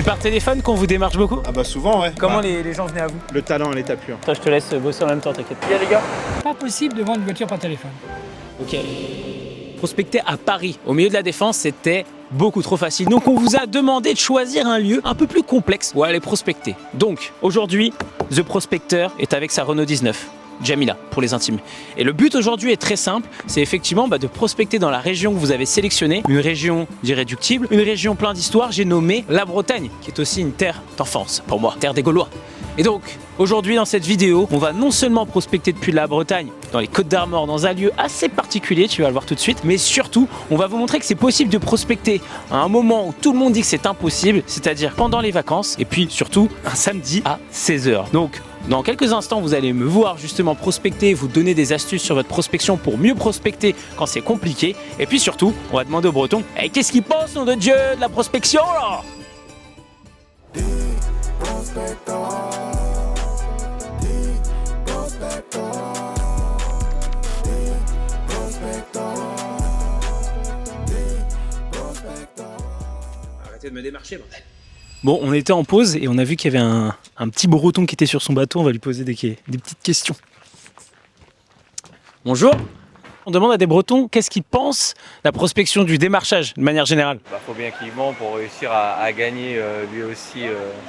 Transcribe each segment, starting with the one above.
par téléphone qu'on vous démarche beaucoup? Ah bah souvent, ouais. Comment les gens venaient à vous? Le talent à l'état pur. Toi, je te laisse bosser en même temps, t'inquiète. Bien les gars. Pas possible de vendre une voiture par téléphone. Ok. Prospecter à Paris, au milieu de la Défense, c'était beaucoup trop facile. Donc on vous a demandé de choisir un lieu un peu plus complexe où aller prospecter. Donc aujourd'hui, The Prospecteur est avec sa Renault 19. Jamila pour les intimes. Et le but aujourd'hui est très simple, c'est effectivement de prospecter dans la région que vous avez sélectionnée, une région d'irréductible, une région pleine d'histoire, j'ai nommé la Bretagne, qui est aussi une terre d'enfance pour moi, terre des Gaulois. Et donc, aujourd'hui dans cette vidéo, on va non seulement prospecter depuis la Bretagne, dans les Côtes d'Armor, dans un lieu assez particulier, tu vas le voir tout de suite, mais surtout, on va vous montrer que c'est possible de prospecter à un moment où tout le monde dit que c'est impossible, c'est-à-dire pendant les vacances, et puis surtout un samedi à 16 h. Donc, dans quelques instants, vous allez me voir justement prospecter, vous donner des astuces sur votre prospection pour mieux prospecter quand c'est compliqué. Et puis surtout, on va demander aux Bretons, hey, qu'est-ce qu'ils pensent, nom de Dieu, de la prospection là? Arrêtez de me démarcher, bordel. Bon, on était en pause et on a vu qu'il y avait un petit breton qui était sur son bateau. On va lui poser des petites questions. Bonjour. On demande à des Bretons qu'est-ce qu'ils pensent de la prospection du démarchage de manière générale. Faut bien qu'il ment pour réussir à gagner lui aussi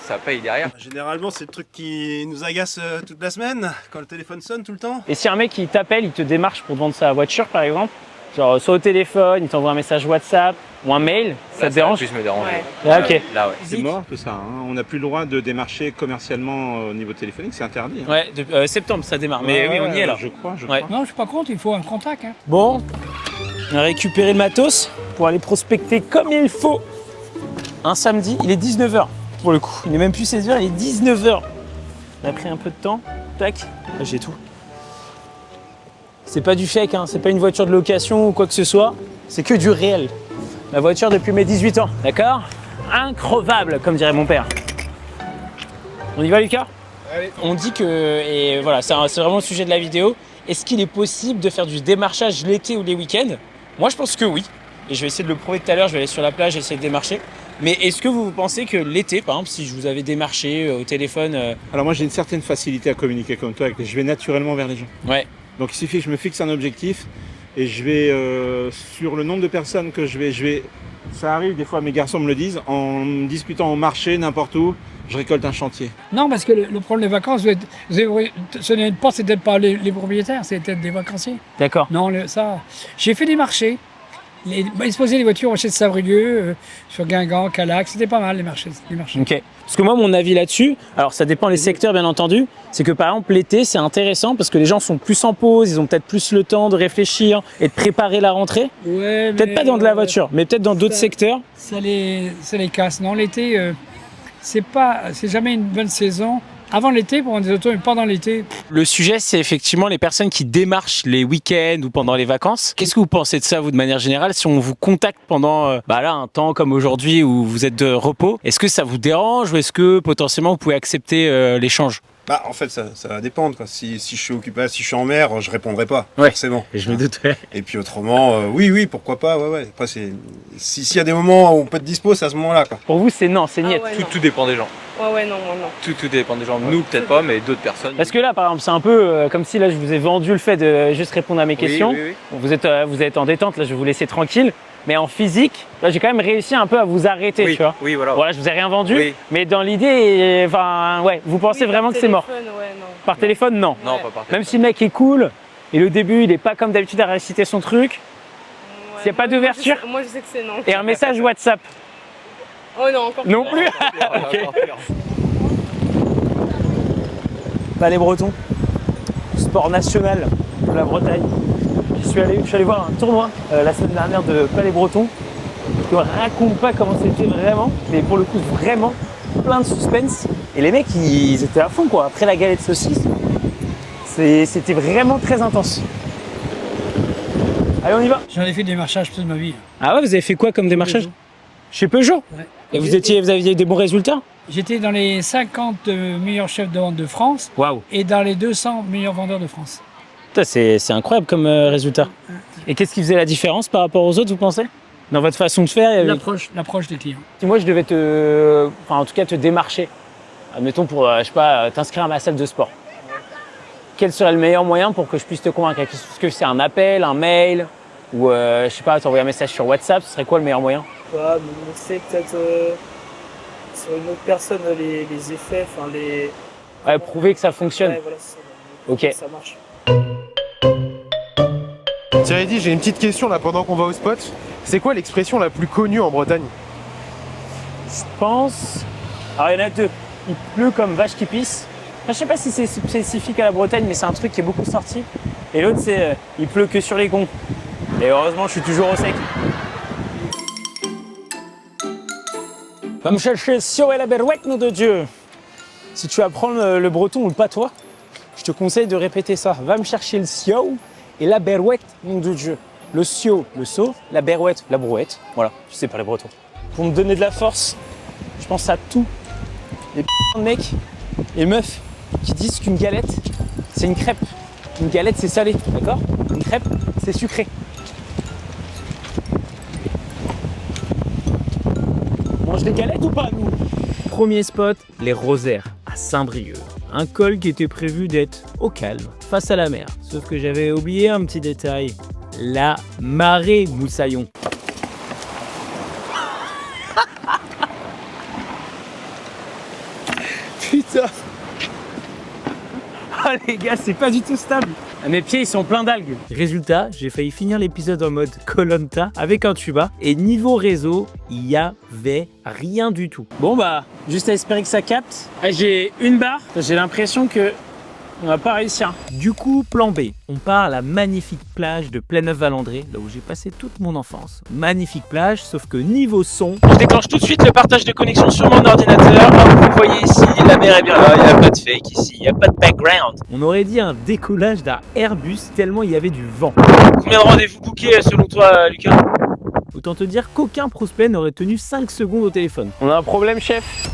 sa paye derrière. Généralement, c'est le truc qui nous agace toute la semaine, quand le téléphone sonne tout le temps. Et si un mec il t'appelle, il te démarche pour te vendre sa voiture par exemple, genre soit au téléphone, il t'envoie un message WhatsApp ou un mail, ça te dérange? Ça va plus me déranger. Ouais. Ah, ok. Là, ouais. C'est mort tout ça, hein. On n'a plus le droit de démarcher commercialement au niveau téléphonique, c'est interdit. Hein. Ouais, depuis septembre ça démarre, mais oui on y est là. Je crois. Ouais. Non, je suis pas contre, il faut un contact. Hein. Bon, on a récupéré le matos pour aller prospecter comme il faut. Un samedi, il est 19 h pour le coup. Il n'est même plus 16 h, il est 19 h. On a pris un peu de temps. Tac, là j'ai tout. C'est pas du fake, hein. C'est pas une voiture de location ou quoi que ce soit. C'est que du réel. La voiture depuis mes 18 ans, d'accord? Increvable, comme dirait mon père. On y va, Lucas? Allez. On dit que, et voilà, c'est vraiment le sujet de la vidéo, est-ce qu'il est possible de faire du démarchage l'été ou les week-ends? Moi, je pense que oui. Et je vais essayer de le prouver tout à l'heure, je vais aller sur la plage et essayer de démarcher. Mais est-ce que vous pensez que l'été, par exemple, si je vous avais démarché au téléphone... Alors moi, j'ai une certaine facilité à communiquer comme toi, je vais naturellement vers les gens. Ouais. Donc il suffit que je me fixe un objectif et je vais, sur le nombre de personnes que je vais... Ça arrive, des fois mes garçons me le disent, en discutant au marché, n'importe où, je récolte un chantier. Non, parce que le problème des vacances, ce n'est pas, c'est peut-être pas les propriétaires, c'est peut-être des vacanciers. D'accord. Non, ça. J'ai fait des marchés. Exposer les voitures au marché de Saint-Brieuc, sur Guingamp, Calac, c'était pas mal les marchés. Ok. Parce que moi, mon avis là-dessus, alors ça dépend les secteurs bien entendu, c'est que par exemple l'été c'est intéressant parce que les gens sont plus en pause, ils ont peut-être plus le temps de réfléchir et de préparer la rentrée. Ouais, peut-être pas dans de la voiture, mais peut-être dans d'autres secteurs. Ça les casse. Non, l'été, c'est jamais une bonne saison. Avant l'été pour vendre des autos, mais pendant l'été. Le sujet, c'est effectivement les personnes qui démarchent les week-ends ou pendant les vacances. Qu'est-ce que vous pensez de ça, vous, de manière générale? Si on vous contacte pendant là, un temps comme aujourd'hui où vous êtes de repos, est-ce que ça vous dérange ou est-ce que potentiellement vous pouvez accepter l'échange? Bah en fait ça va dépendre quoi. Si je suis occupé, si je suis en mer, je répondrai pas, Ouais. forcément. Et je me doutais. Et puis autrement, oui, pourquoi pas, ouais. Après s'il y a des moments où on peut être dispo, c'est à ce moment-là quoi. Pour vous, c'est non, c'est niet. ouais, Tout dépend des gens. Ouais, non, moi non. Tout dépend des gens. Nous peut-être pas, mais d'autres personnes. Parce que là, par exemple, c'est un peu comme si là, je vous ai vendu le fait de juste répondre à mes questions. Oui. Vous êtes en détente, là, je vais vous laisser tranquille. Mais en physique, là, j'ai quand même réussi un peu à vous arrêter, tu vois. Oui, voilà. Voilà, je vous ai rien vendu, Oui. mais dans l'idée, enfin, ouais, vous pensez Oui, vraiment par que c'est mort? téléphone, ouais, non. Par téléphone, non. Non, Ouais. pas par téléphone. Même si le mec est cool, et le début, il est pas comme d'habitude à réciter son truc, Ouais, s'il y a pas moi, d'ouverture moi je sais que c'est non. et un message WhatsApp. Oh non, encore Non plus. Ok. Palais breton, sport national de la Bretagne. Je suis allé voir un tournoi la semaine dernière de Palais breton. Je ne raconte pas comment c'était vraiment, mais pour le coup vraiment plein de suspense. Et les mecs ils étaient à fond quoi. Après la galette saucisse, c'était vraiment très intense. Allez on y va. J'en ai fait des démarchages toute ma vie. Ah ouais, vous avez fait quoi comme démarchage? Peugeot. Chez Peugeot. Ouais. Et vous aviez des bons résultats? J'étais dans les 50 meilleurs chefs de vente de France Waouh. et dans les 200 meilleurs vendeurs de France. C'est incroyable comme résultat. Et qu'est-ce qui faisait la différence par rapport aux autres, vous pensez? dans votre façon de faire. L'approche des clients. Si moi je devais en tout cas te démarcher, admettons pour, je sais pas, t'inscrire à ma salle de sport, quel serait le meilleur moyen pour que je puisse te convaincre? Est-ce que c'est un appel, un mail ou je sais pas, t'envoyer un message sur WhatsApp? Ce serait quoi le meilleur moyen? Ouais, mais c'est peut-être sur une autre personne les effets, enfin les. Ouais, prouver que ça fonctionne. Ouais, voilà, ça, Ok. ça marche. Tiens Eddy, j'ai une petite question là pendant qu'on va au spot. C'est quoi l'expression la plus connue en Bretagne? Je pense. Alors il y en a deux. Il pleut comme vache qui pisse. Enfin, je sais pas si c'est spécifique à la Bretagne, mais c'est un truc qui est beaucoup sorti. Et l'autre c'est il pleut que sur les gonds. Et heureusement je suis toujours au sec. Va me chercher Sio et la Berouette, nom de Dieu. Si tu apprends le breton ou le patois, je te conseille de répéter ça. Va me chercher le Sio et la Berouette, nom de Dieu. Le Sio, le seau, la Berouette, la brouette. Voilà, tu sais pas les bretons. Pour me donner de la force, je pense à tous les de mecs et meufs qui disent qu'une galette, c'est une crêpe. Une galette, c'est salé, d'accord? Une crêpe, c'est sucré. On mange des galettes ou pas, nous? Premier spot, les Rosaires, à Saint-Brieuc. Un col qui était prévu d'être au calme, face à la mer. Sauf que j'avais oublié un petit détail. La marée, moussaillon. Putain. Ah les gars, c'est pas du tout stable. Mes pieds, ils sont pleins d'algues. Résultat, j'ai failli finir l'épisode en mode Koh-Lanta avec un tuba. Et niveau réseau, il y avait rien du tout. Bon bah, juste à espérer que ça capte. J'ai une barre, j'ai l'impression que on va pas réussir. Du coup, plan B. On part à la magnifique plage de Pléneuf-Valandré, là où j'ai passé toute mon enfance. Magnifique plage, sauf que niveau son... Je déclenche tout de suite le partage de connexion sur mon ordinateur. Hop, vous voyez ici, la mer est bien là, il n'y a pas de fake ici, il n'y a pas de background. On aurait dit un décollage d'un Airbus tellement il y avait du vent. Combien de rendez-vous bookés selon toi, Lucas? Autant te dire qu'aucun prospect n'aurait tenu 5 secondes au téléphone. On a un problème, chef?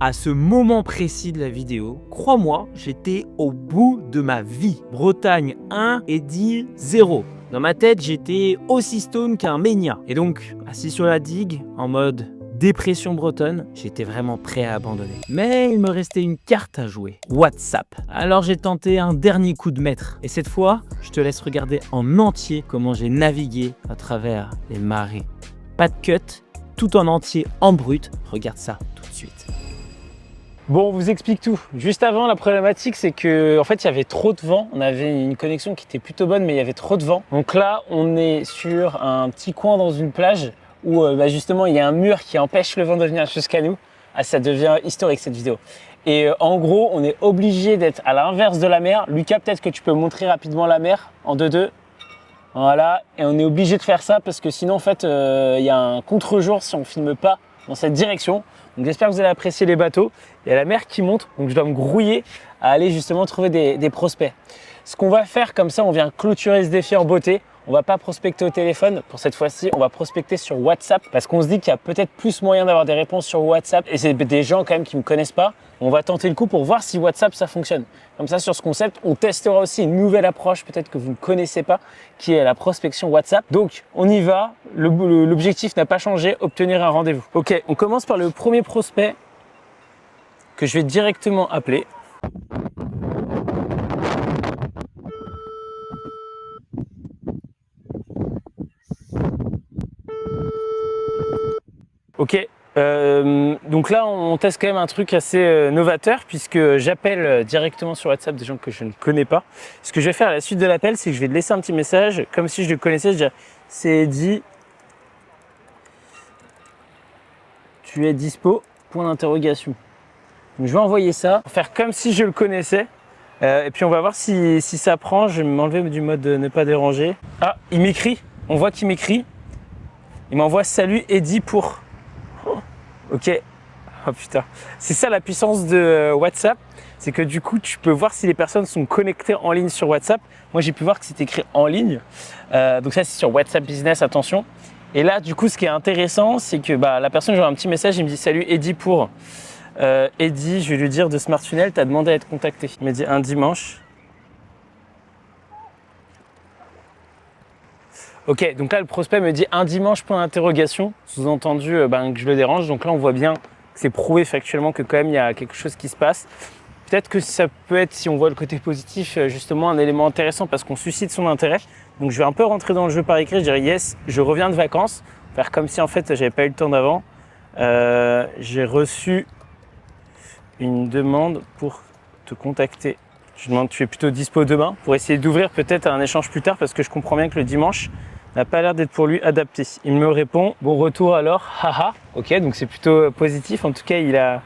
À ce moment précis de la vidéo, crois-moi, j'étais au bout de ma vie. Bretagne 1 et 10 0. Dans ma tête, j'étais aussi stone qu'un ménia. Et donc, assis sur la digue, en mode dépression bretonne, j'étais vraiment prêt à abandonner. Mais il me restait une carte à jouer, WhatsApp. Alors j'ai tenté un dernier coup de maître. Et cette fois, je te laisse regarder en entier comment j'ai navigué à travers les marées. Pas de cut, tout en entier, en brut. Regarde ça tout de suite. Bon, on vous explique tout. Juste avant, la problématique, c'est que en fait, il y avait trop de vent. On avait une connexion qui était plutôt bonne, mais il y avait trop de vent. Donc là, on est sur un petit coin dans une plage où justement, il y a un mur qui empêche le vent de venir jusqu'à nous. Ah, ça devient historique cette vidéo. Et en gros, on est obligé d'être à l'inverse de la mer. Lucas, peut-être que tu peux montrer rapidement la mer en 2-2. Voilà. Et on est obligé de faire ça parce que sinon, en fait, il y a un contre-jour si on filme pas dans cette direction. Donc j'espère que vous allez apprécier les bateaux. Il y a la mer qui monte, donc je dois me grouiller à aller justement trouver des prospects. Ce qu'on va faire comme ça, on vient clôturer ce défi en beauté. On va pas prospecter au téléphone. Pour cette fois-ci, on va prospecter sur WhatsApp parce qu'on se dit qu'il y a peut-être plus moyen d'avoir des réponses sur WhatsApp. Et c'est des gens quand même qui me connaissent pas. On va tenter le coup pour voir si WhatsApp ça fonctionne. Comme ça, sur ce concept, on testera aussi une nouvelle approche, peut-être que vous ne connaissez pas, qui est la prospection WhatsApp. Donc, on y va. L'objectif n'a pas changé, obtenir un rendez-vous. Ok, on commence par le premier prospect que je vais directement appeler. Ok, donc là on teste quand même un truc assez novateur puisque j'appelle directement sur WhatsApp des gens que je ne connais pas. Ce que je vais faire à la suite de l'appel, c'est que je vais te laisser un petit message comme si je le connaissais. Je vais dire c'est Eddy, tu es dispo? Point d'interrogation. Donc je vais envoyer ça, faire comme si je le connaissais. Et puis on va voir si ça prend. Je vais m'enlever du mode ne pas déranger. Ah, il m'écrit, on voit qu'il m'écrit. Il m'envoie salut Eddy pour... Ok, oh putain, c'est ça la puissance de WhatsApp, c'est que du coup tu peux voir si les personnes sont connectées en ligne sur WhatsApp. Moi j'ai pu voir que c'est écrit en ligne, donc ça c'est sur WhatsApp Business, attention. Et là du coup ce qui est intéressant c'est que la personne, j'aurai un petit message, il me dit salut Eddy pour Eddy, je vais lui dire de Smart Funnel, t'as demandé à être contacté. Il m'a dit un dimanche. Ok, donc là le prospect me dit un dimanche point d'interrogation, sous-entendu que je le dérange. Donc là on voit bien que c'est prouvé factuellement que quand même il y a quelque chose qui se passe. Peut-être que ça peut être, si on voit le côté positif, justement un élément intéressant parce qu'on suscite son intérêt. Donc je vais un peu rentrer dans le jeu par écrit, je dirais yes, je reviens de vacances, faire comme si en fait j'avais pas eu le temps d'avant. J'ai reçu une demande pour te contacter. Je demande, tu es plutôt dispo demain pour essayer d'ouvrir peut-être un échange plus tard parce que je comprends bien que le dimanche n'a pas l'air d'être pour lui adapté. Il me répond, bon retour alors, haha. Ok, donc c'est plutôt positif. En tout cas,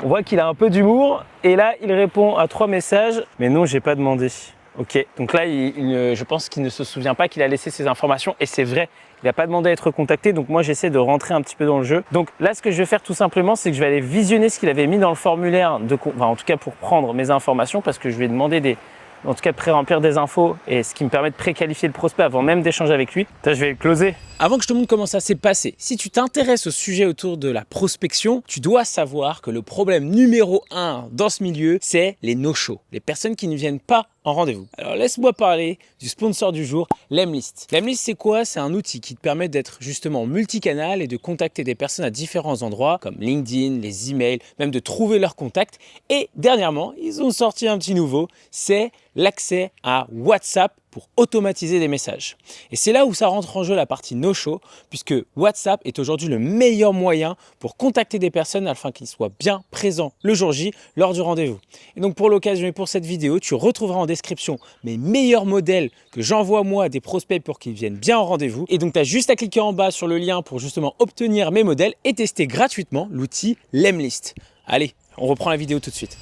on voit qu'il a un peu d'humour. Et là, il répond à 3 messages. Mais non, j'ai pas demandé. Ok, donc là, je pense qu'il ne se souvient pas qu'il a laissé ses informations. Et c'est vrai, il n'a pas demandé à être contacté. Donc moi, j'essaie de rentrer un petit peu dans le jeu. Donc là, ce que je vais faire tout simplement, c'est que je vais aller visionner ce qu'il avait mis dans le formulaire, en tout cas pour prendre mes informations, parce que je lui ai demandé en tout cas de pré-remplir des infos et ce qui me permet de préqualifier le prospect avant même d'échanger avec lui. Putain, je vais le closer. Avant que je te montre comment ça s'est passé, si tu t'intéresses au sujet autour de la prospection, tu dois savoir que le problème numéro 1 dans ce milieu, c'est les no-shows, les personnes qui ne viennent pas en rendez-vous. Alors laisse-moi parler du sponsor du jour, Lemlist. Lemlist, c'est quoi? C'est un outil qui te permet d'être justement multicanal et de contacter des personnes à différents endroits comme LinkedIn, les emails, même de trouver leurs contacts. Et dernièrement, ils ont sorti un petit nouveau, c'est l'accès à WhatsApp pour automatiser des messages. Et c'est là où ça rentre en jeu la partie no-show, puisque WhatsApp est aujourd'hui le meilleur moyen pour contacter des personnes afin qu'ils soient bien présents le jour J lors du rendez-vous. Et donc pour l'occasion et pour cette vidéo, tu retrouveras en description mes meilleurs modèles que j'envoie moi à des prospects pour qu'ils viennent bien en rendez-vous. Et donc tu as juste à cliquer en bas sur le lien pour justement obtenir mes modèles et tester gratuitement l'outil Lemlist. Allez, on reprend la vidéo tout de suite.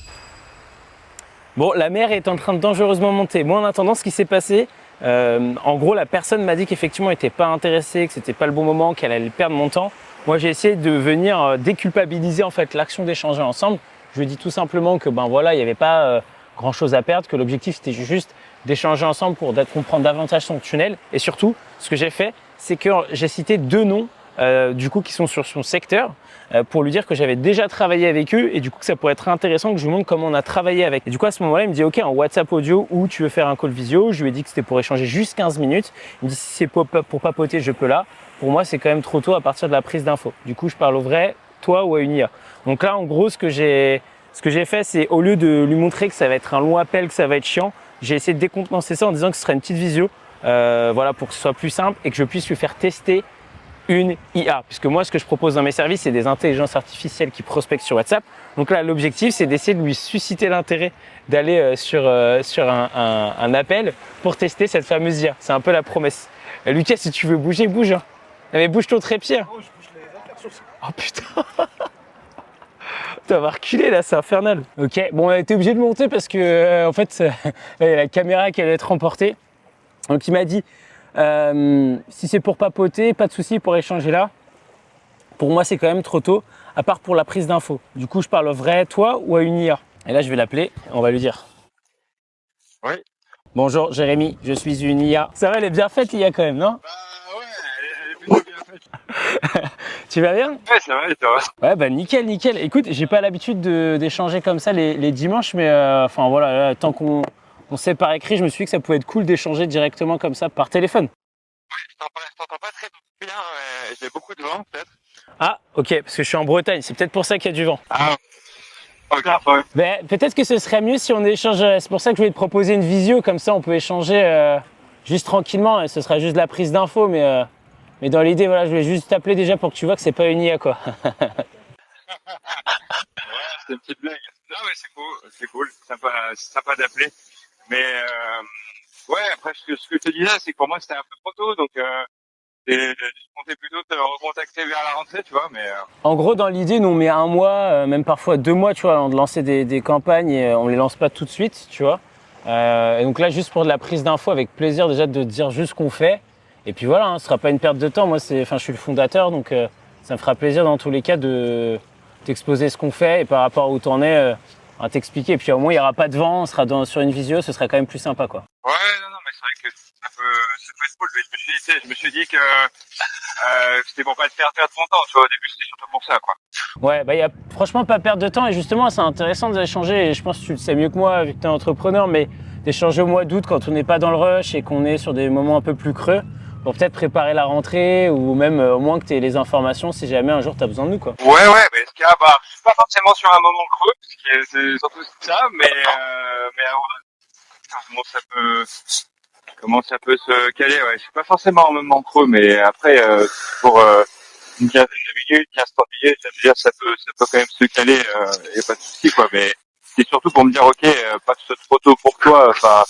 Bon, la mer est en train de dangereusement monter. Moi, en attendant, ce qui s'est passé, en gros, la personne m'a dit qu'effectivement, elle n'était pas intéressée, que c'était pas le bon moment, qu'elle allait perdre mon temps. Moi, j'ai essayé de venir déculpabiliser en fait l'action d'échanger ensemble. Je lui ai dit tout simplement que voilà, il n'y avait pas grand chose à perdre, que l'objectif c'était juste d'échanger ensemble pour comprendre davantage son tunnel. Et surtout, ce que j'ai fait, c'est que j'ai cité 2 noms du coup qui sont sur son secteur pour lui dire que j'avais déjà travaillé avec eux et du coup que ça pourrait être intéressant que je lui montre comment on a travaillé avec. Et du coup à ce moment-là il me dit ok, en WhatsApp audio ou tu veux faire un call visio. Je lui ai dit que c'était pour échanger juste 15 minutes. Il me dit si c'est pour papoter je peux là. Pour moi c'est quand même trop tôt à partir de la prise d'infos. Du coup je parle au vrai, toi ou à une IA. Donc là en gros ce que j'ai fait c'est au lieu de lui montrer que ça va être un long appel, que ça va être chiant, j'ai essayé de décontenancer ça en disant que ce serait une petite visio voilà, pour que ce soit plus simple et que je puisse lui faire tester une IA, puisque moi ce que je propose dans mes services c'est des intelligences artificielles qui prospectent sur WhatsApp. Donc là l'objectif c'est d'essayer de lui susciter l'intérêt d'aller sur un appel pour tester cette fameuse IA. C'est un peu la promesse. Lucas, si tu veux bouger, bouge hein. Mais bouge ton trépied. Oh putain. Tu vas reculer là, c'est infernal. Ok, bon on a été obligé de monter parce que en fait il y a la caméra qui allait être emportée. Donc il m'a dit si c'est pour papoter, pas de souci pour échanger là. Pour moi, c'est quand même trop tôt, à part pour la prise d'infos. Du coup, je parle au vrai, toi ou à une IA. Et là, je vais l'appeler, on va lui dire. Oui. Bonjour Jérémy, je suis une IA. Ça va, elle est bien faite l'IA quand même, non? Ouais, elle est plutôt bien faite. Tu vas bien? Ouais, ça va et toi? Ouais, bah nickel, nickel. Écoute, j'ai pas l'habitude d'échanger comme ça les dimanches, mais enfin voilà, là, tant qu'on sait par écrit, je me suis dit que ça pouvait être cool d'échanger directement comme ça par téléphone. Ouais, je t'entends pas très bien, j'ai beaucoup de vent peut-être. Ah, ok, parce que je suis en Bretagne, c'est peut-être pour ça qu'il y a du vent. Ah, ok, ouais. Mais peut-être que ce serait mieux si on échange, c'est pour ça que je voulais te proposer une visio, comme ça on peut échanger juste tranquillement, et ce sera juste de la prise d'infos, mais dans l'idée, voilà, je voulais juste t'appeler déjà pour que tu vois que c'est pas une IA, quoi. Ouais, c'est une petite blague. Non, mais c'est cool, sympa d'appeler. Mais ouais, après ce que je te disais, c'est que pour moi c'était un peu trop tôt, donc je comptais plutôt te recontacter vers la rentrée, tu vois. Mais en gros, dans l'idée, nous on met 1 mois, même parfois 2 mois, tu vois, avant de lancer des campagnes, et on les lance pas tout de suite, tu vois. Et donc là, juste pour de la prise d'infos, avec plaisir déjà de dire juste ce qu'on fait. Et puis voilà, hein, ce sera pas une perte de temps. Moi, je suis le fondateur, donc ça me fera plaisir dans tous les cas de t'exposer ce qu'on fait et par rapport à où t'en es. À t'expliquer, et puis au moins il n'y aura pas de vent, on sera sur une visio, ce sera quand même plus sympa quoi. Ouais, non, mais c'est vrai que ça peut être cool. Je me suis dit que c'était pour pas te faire perdre ton temps, tu vois, au début c'était surtout pour ça quoi. Ouais, bah il y a franchement pas perdre de temps et justement c'est intéressant d'échanger et je pense que tu le sais mieux que moi vu que tu es entrepreneur, mais d'échanger au mois d'août quand on n'est pas dans le rush et qu'on est sur des moments un peu plus creux pour peut-être préparer la rentrée ou même au moins que tu aies les informations si jamais un jour tu as besoin de nous, quoi. Ouais, mais ce cas, je suis pas forcément sur un moment creux, c'est surtout ça, mais comment ça peut se caler, ouais. Je suis pas forcément en moment creux, mais après, pour une quinzaine de minutes, 15-30 minutes, ça veut dire ça peut quand même se caler, y a pas de souci, quoi, mais c'est surtout pour me dire, ok, pas que ce soit trop tôt pour toi, enfin,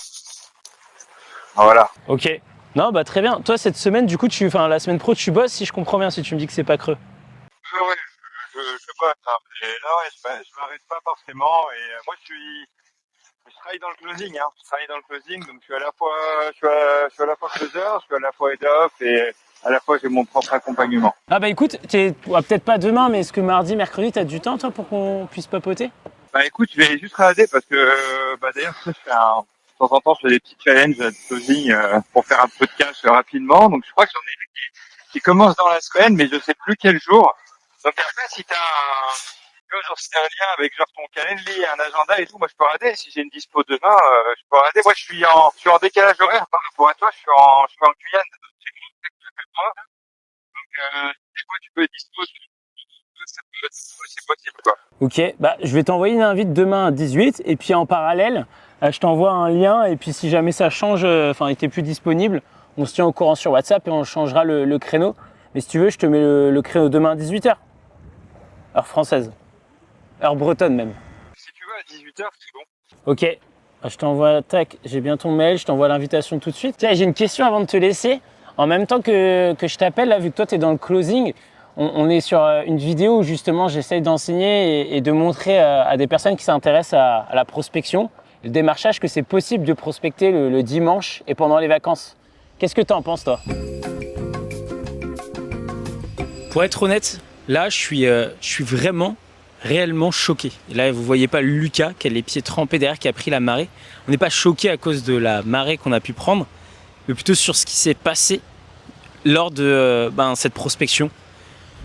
voilà. Ok. Non, bah très bien. Toi, cette semaine, du coup, la semaine pro, tu bosses, si je comprends bien, si tu me dis que c'est pas creux. Ouais, je bosse, hein. Et là, ouais, je m'arrête pas forcément, et moi, je travaille dans le closing, hein. Je travaille dans le closing, donc je suis à la fois closer, je suis à la fois head off, et à la fois j'ai mon propre accompagnement. Ah bah écoute, peut-être pas demain, mais est-ce que mardi, mercredi, t'as du temps, toi, pour qu'on puisse papoter? Bah écoute, je vais juste regarder parce que d'ailleurs de temps en temps je fais des petits challenges de closing pour faire un peu de cash rapidement. Donc je crois que j'en ai vu qui commencent dans la semaine, mais je sais plus quel jour. Donc après si t'as un lien avec genre ton calendrier, un agenda et tout, moi je peux regarder. Si j'ai une dispo demain, je peux regarder. Moi je suis en décalage horaire par rapport à toi. Je suis en Guyane. Donc des fois tu peux être dispo, c'est possible quoi. Ok, bah je vais t'envoyer une invite demain à 18 et puis en parallèle, je t'envoie un lien et puis si jamais ça change, et t'es plus disponible, on se tient au courant sur WhatsApp et on changera le créneau. Mais si tu veux, je te mets le créneau demain à 18h, heure française, heure bretonne même. Si tu veux à 18h, c'est bon. Ok, je t'envoie, tac, j'ai bien ton mail, je t'envoie l'invitation tout de suite. Tiens, j'ai une question avant de te laisser. En même temps que je t'appelle, là, vu que toi, tu es dans le closing, on est sur une vidéo où justement j'essaye d'enseigner et de montrer à des personnes qui s'intéressent à la prospection, le démarchage, que c'est possible de prospecter le dimanche et pendant les vacances. Qu'est-ce que tu en penses, toi? Pour être honnête, là, je suis vraiment, réellement choqué. Et là, vous voyez pas Lucas qui a les pieds trempés derrière, qui a pris la marée. On n'est pas choqué à cause de la marée qu'on a pu prendre, mais plutôt sur ce qui s'est passé lors de cette prospection.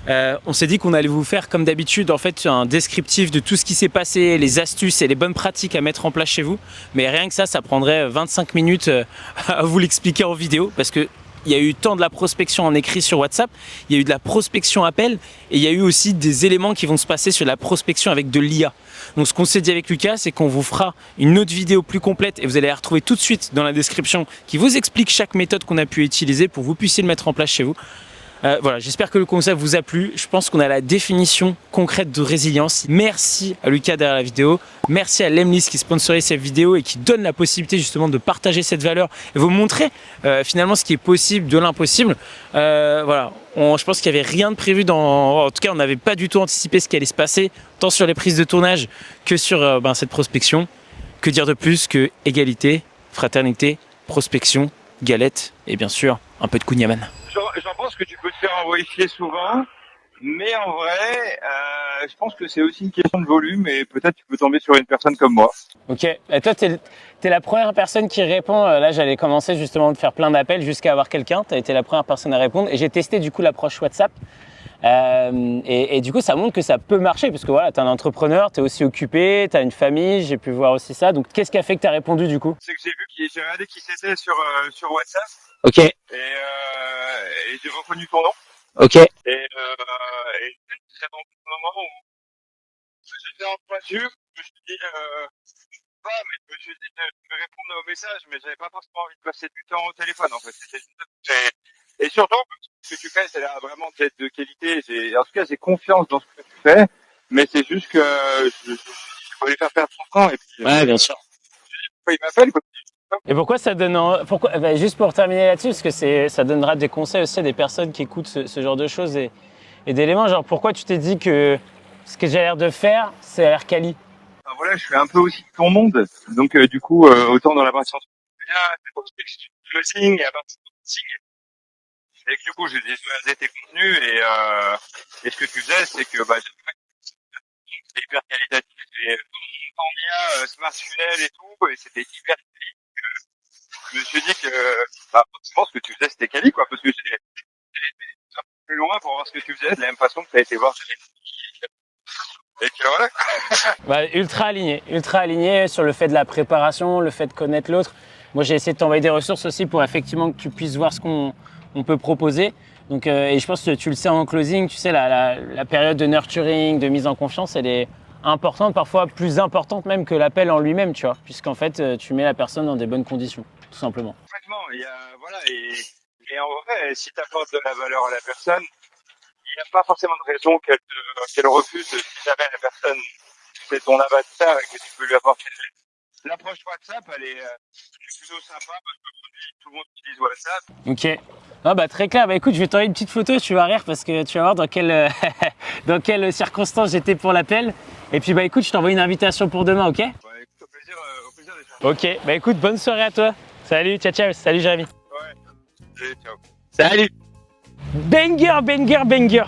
On s'est dit qu'on allait vous faire comme d'habitude en fait un descriptif de tout ce qui s'est passé, les astuces et les bonnes pratiques à mettre en place chez vous. Mais rien que ça prendrait 25 minutes à vous l'expliquer en vidéo parce que il y a eu tant de la prospection en écrit sur WhatsApp, il y a eu de la prospection appel et il y a eu aussi des éléments qui vont se passer sur la prospection avec de l'IA. Donc ce qu'on s'est dit avec Lucas, c'est qu'on vous fera une autre vidéo plus complète et vous allez la retrouver tout de suite dans la description qui vous explique chaque méthode qu'on a pu utiliser pour que vous puissiez le mettre en place chez vous. Voilà, j'espère que le concept vous a plu. Je pense qu'on a la définition concrète de résilience. Merci à Lucas derrière la vidéo. Merci à Lemlist qui sponsorise cette vidéo et qui donne la possibilité justement de partager cette valeur et vous montrer finalement ce qui est possible de l'impossible. Voilà, je pense qu'il n'y avait rien de prévu en tout cas, on n'avait pas du tout anticipé ce qui allait se passer, tant sur les prises de tournage que sur cette prospection. Que dire de plus que égalité, fraternité, prospection, galette et bien sûr un peu de Kunyaman. J'en pense que tu peux te faire envoyer chier souvent, mais en vrai, je pense que c'est aussi une question de volume et peut-être tu peux tomber sur une personne comme moi. Ok, et toi t'es la première personne qui répond. Là j'allais commencer justement de faire plein d'appels jusqu'à avoir quelqu'un. T'as été la première personne à répondre et j'ai testé du coup l'approche WhatsApp. Et du coup ça montre que ça peut marcher parce que voilà, t'es un entrepreneur, t'es aussi occupé, t'as une famille, j'ai pu voir aussi ça. Donc qu'est-ce qui a fait que t'as répondu du coup? C'est que j'ai regardé qui c'était sur WhatsApp. Ok. Et j'ai reconnu ton nom. Ok. Et c'est dans le moment où j'étais en voiture, je me suis dit mais je me suis dit de répondre aux messages, mais j'avais pas forcément envie de passer du temps au téléphone en fait. Et surtout, ce que tu fais, c'est là vraiment d'être de qualité. En tout cas, j'ai confiance dans ce que tu fais, mais c'est juste que je voulais faire perdre son temps. Et puis, ouais, bien sûr. Il m'appelle. Et pourquoi ça donne juste pour terminer là-dessus, parce que ça donnera des conseils aussi à des personnes qui écoutent ce genre de choses et d'éléments. Genre, pourquoi tu t'es dit que ce que j'ai l'air de faire, c'est à l'air quali? Enfin, voilà, je suis un peu aussi de ton monde, donc du coup, autant dans la partie closing et à partir de closing. Et que du coup, j'ai développé tes contenus et ce que tu faisais, c'est que c'était hyper qualitatif et en IA, Smart Funnel et tout, et c'était hyper quali. Je me suis dit que forcément, ce que tu faisais, c'était quali, quoi, parce que j'ai un peu plus loin pour voir ce que tu faisais, de la même façon que tu as été voir et que voilà. Ultra aligné sur le fait de la préparation, le fait de connaître l'autre. Moi, j'ai essayé de t'envoyer des ressources aussi pour effectivement que tu puisses voir ce qu'on on peut proposer. Donc, et je pense que tu le sais en closing, tu sais, la période de nurturing, de mise en confiance, elle est importante, parfois plus importante même que l'appel en lui-même, tu vois, puisqu'en fait, tu mets la personne dans des bonnes conditions, tout simplement. Complètement. Voilà, et en vrai, si tu apportes de la valeur à la personne, il n'y a pas forcément de raison qu'elle refuse si jamais la personne, c'est ton avatar et que tu peux lui apporter de l'aide. L'approche WhatsApp, elle est plutôt sympa parce qu'aujourd'hui, tout le monde utilise WhatsApp. Ok. Ah bah très clair, bah écoute, je vais t'envoyer une petite photo, tu vas rire parce que tu vas voir dans quelles circonstances j'étais pour l'appel. Et puis bah écoute, je t'envoie une invitation pour demain, ok? Ouais, écoute, au plaisir d'échanger. Ok, bah écoute, bonne soirée à toi. Salut, ciao ciao, salut Jérémy. Ouais, ciao. Salut. Banger, banger, banger.